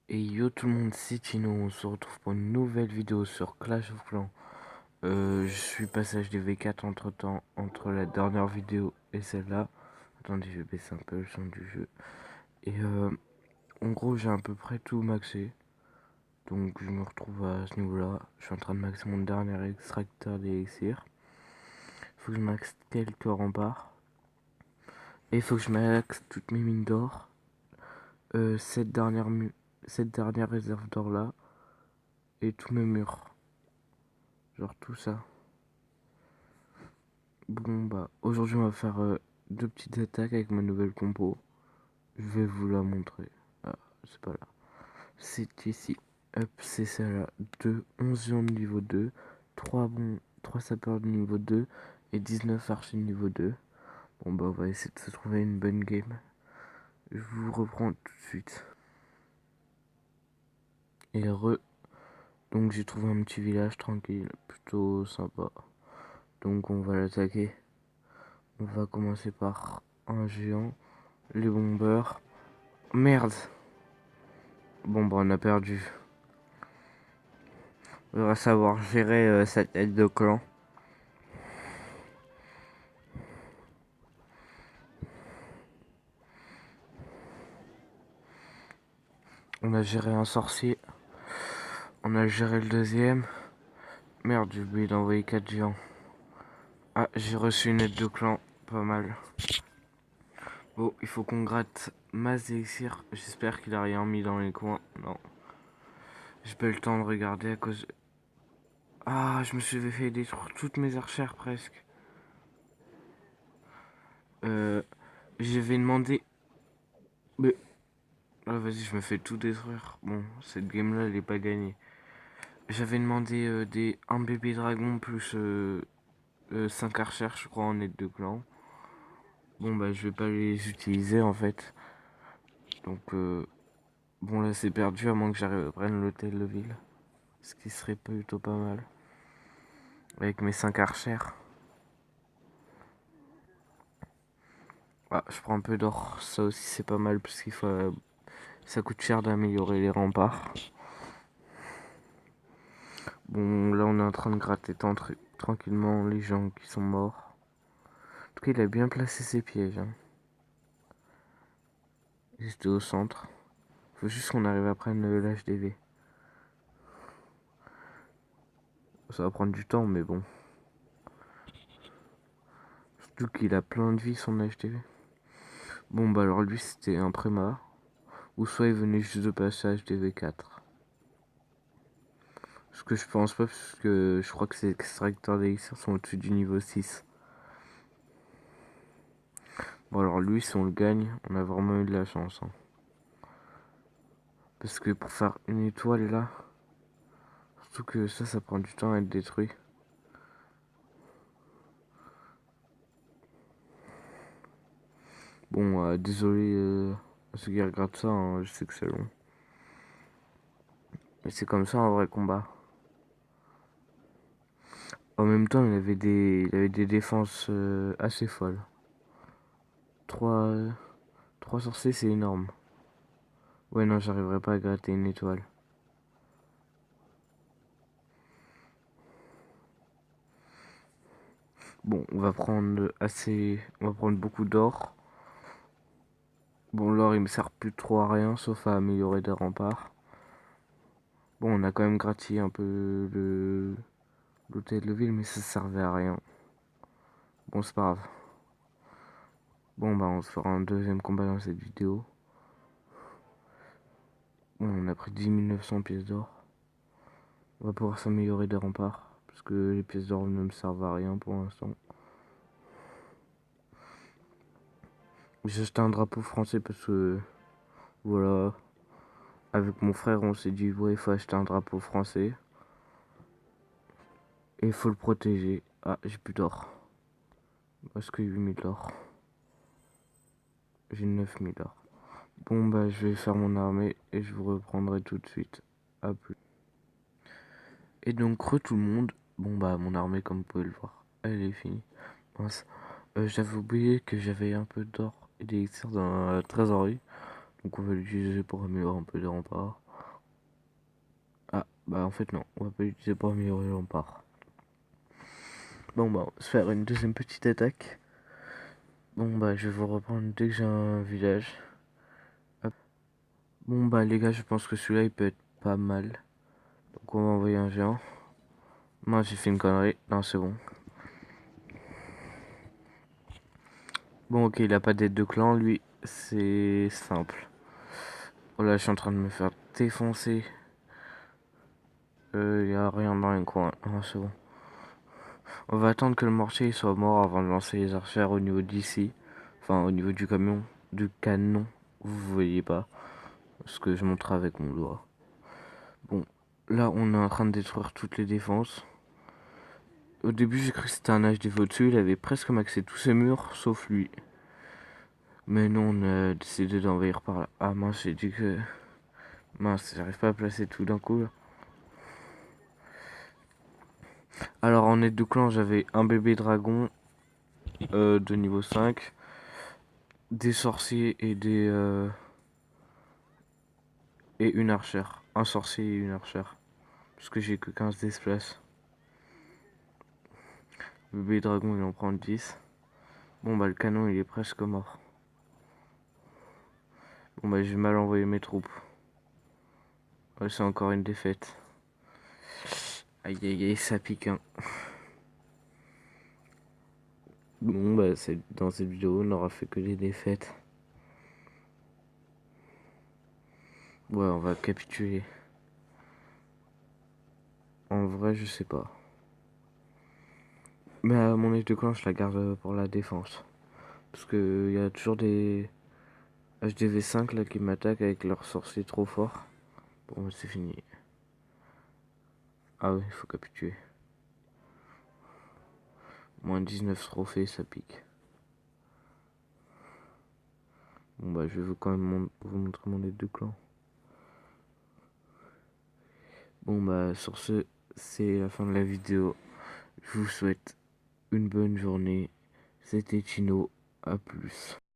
Et yo tout le monde, c'est Tino, on se retrouve pour une nouvelle vidéo sur Clash of Clans. Je suis passage des V4 entre temps, entre la dernière vidéo et celle-là. Attendez, je vais baisser un peu le son du jeu. Et en gros, j'ai à peu près tout maxé. Donc je me retrouve à ce niveau-là. Je suis en train de maxer mon dernier extracteur d'élixir. Faut que je maxe quelques remparts. Et il faut que je maxe toutes mes mines d'or. Cette dernière réserve d'or là. Et tous mes murs. Genre tout ça. Bon bah aujourd'hui on va faire deux petites attaques avec ma nouvelle compo. Je vais vous la montrer. Ah, c'est pas là. C'est ici. Hop, c'est celle-là. 11 lions de niveau 2, 3 sapeurs de niveau 2 et 19 archers de niveau 2. Bon bah on va essayer de se trouver une bonne game. Je vous reprends tout de suite. Et donc j'ai trouvé un petit village tranquille, plutôt sympa. Donc on va l'attaquer. On va commencer par un géant, les bombeurs. Merde. Bon bah on a perdu. On va savoir gérer cette aide de clan. On a géré un sorcier. On a géré le deuxième. Merde, j'ai oublié d'envoyer 4 géants. Ah, j'ai reçu une aide de clan. Pas mal. Bon, il faut qu'on gratte masse d'élixir. J'espère qu'il a rien mis dans les coins. Non. J'ai pas eu le temps de regarder à cause... Ah, je me suis fait détruire toutes mes archères presque. Je vais demander... Mais... Ah, vas-y, je me fais tout détruire. Bon, cette game-là, elle est pas gagnée. J'avais demandé un bébé dragon plus 5 archers, je crois, en aide de clan. Bon, bah, je vais pas les utiliser en fait. Donc, bon, là, c'est perdu à moins que j'arrive à prendre l'hôtel de ville. Ce qui serait plutôt pas mal. Avec mes 5 archers. Ah, je prends un peu d'or. Ça aussi, c'est pas mal parce qu'il faut. Ça coûte cher d'améliorer les remparts. Bon, là, on est en train de gratter tranquillement les gens qui sont morts. En tout cas, il a bien placé ses pièges. Hein. Juste au centre. Faut juste qu'on arrive à prendre l'HDV. Ça va prendre du temps, mais bon. Surtout qu'il a plein de vie, son HDV. Bon, bah alors lui, c'était un préma. Ou soit il venait juste de passer à HDV4. Ce que je pense pas, parce que je crois que ces extracteurs d'élixir sont au-dessus du niveau 6. Bon, alors lui, si on le gagne, on a vraiment eu de la chance. Hein. Parce que pour faire une étoile là, surtout que ça prend du temps à être détruit. Bon, désolé à ceux qui regardent ça, hein, je sais que c'est long. Mais c'est comme ça un vrai combat. En même temps, il avait des défenses assez folles. 3 3 sorciers, c'est énorme. Ouais, non, j'arriverai pas à gratter une étoile. Bon, on va prendre beaucoup d'or. Bon, l'or, il me sert plus trop à rien, sauf à améliorer des remparts. Bon, on a quand même gratis un peu l'hôtel de ville, mais ça servait à rien. Bon, c'est pas grave. Bon, bah, on se fera un deuxième combat dans cette vidéo. Bon, on a pris 10 900 pièces d'or. On va pouvoir s'améliorer des remparts, parce que les pièces d'or ne me servent à rien pour l'instant. J'ai acheté un drapeau français parce que, voilà, avec mon frère, on s'est dit, ouais, il faut acheter un drapeau français. Et il faut le protéger. Ah, j'ai plus d'or. Parce que 8000 d'or. J'ai 9000 d'or. Bon, bah, je vais faire mon armée et je vous reprendrai tout de suite. A plus. Et donc, tout le monde. Bon, bah, mon armée, comme vous pouvez le voir, elle est finie. Mince. J'avais oublié que j'avais un peu d'or et d'élixir dans la trésorerie. Donc, on va l'utiliser pour améliorer un peu des remparts. Ah, bah en fait non, on va pas l'utiliser pour améliorer l'empare. Bon bah, on va se faire une deuxième petite attaque. Bon bah, je vais vous reprendre dès que j'ai un village. Hop. Bon bah les gars, je pense que celui-là il peut être pas mal. Donc on va envoyer un géant. Moi j'ai fait une connerie, non c'est bon. Bon ok, il a pas d'aide de clan, lui c'est simple. Oh là, je suis en train de me faire défoncer. Y a rien dans les coins, non c'est bon. On va attendre que le mortier soit mort avant de lancer les archères au niveau d'ici. Enfin, au niveau du camion, du canon. Vous voyez pas ce que je montre avec mon doigt. Bon, là, on est en train de détruire toutes les défenses. Au début, j'ai cru que c'était un HD au-dessus. Il avait presque maxé tous ses murs, sauf lui. Mais non, on a décidé d'envahir par là. Ah mince, j'ai dit que... Mince, j'arrive pas à placer tout d'un coup. Là. Alors, en aide de clan, j'avais un bébé dragon de niveau 5. Des sorciers et et une archère. Un sorcier et une archère. Parce que j'ai que 15 d'espace. Le bébé dragon il en prend 10. Bon bah le canon il est presque mort. Bon bah j'ai mal envoyé mes troupes. Ouais, c'est encore une défaite. Aïe aïe aïe, ça pique hein. Bon bah dans cette vidéo on n'aura fait que des défaites. Ouais, on va capituler. En vrai je sais pas. Mais mon œil de clan je la garde pour la défense. Parce que y a toujours des HDV5 là qui m'attaquent avec leurs sorciers trop forts. Bon c'est fini. Ah oui, il faut capituler. Moins 19 trophées, ça pique. Bon bah je vais quand même vous montrer mon aide de clan. Bon bah sur ce, c'est la fin de la vidéo. Je vous souhaite une bonne journée. C'était Tino, à plus.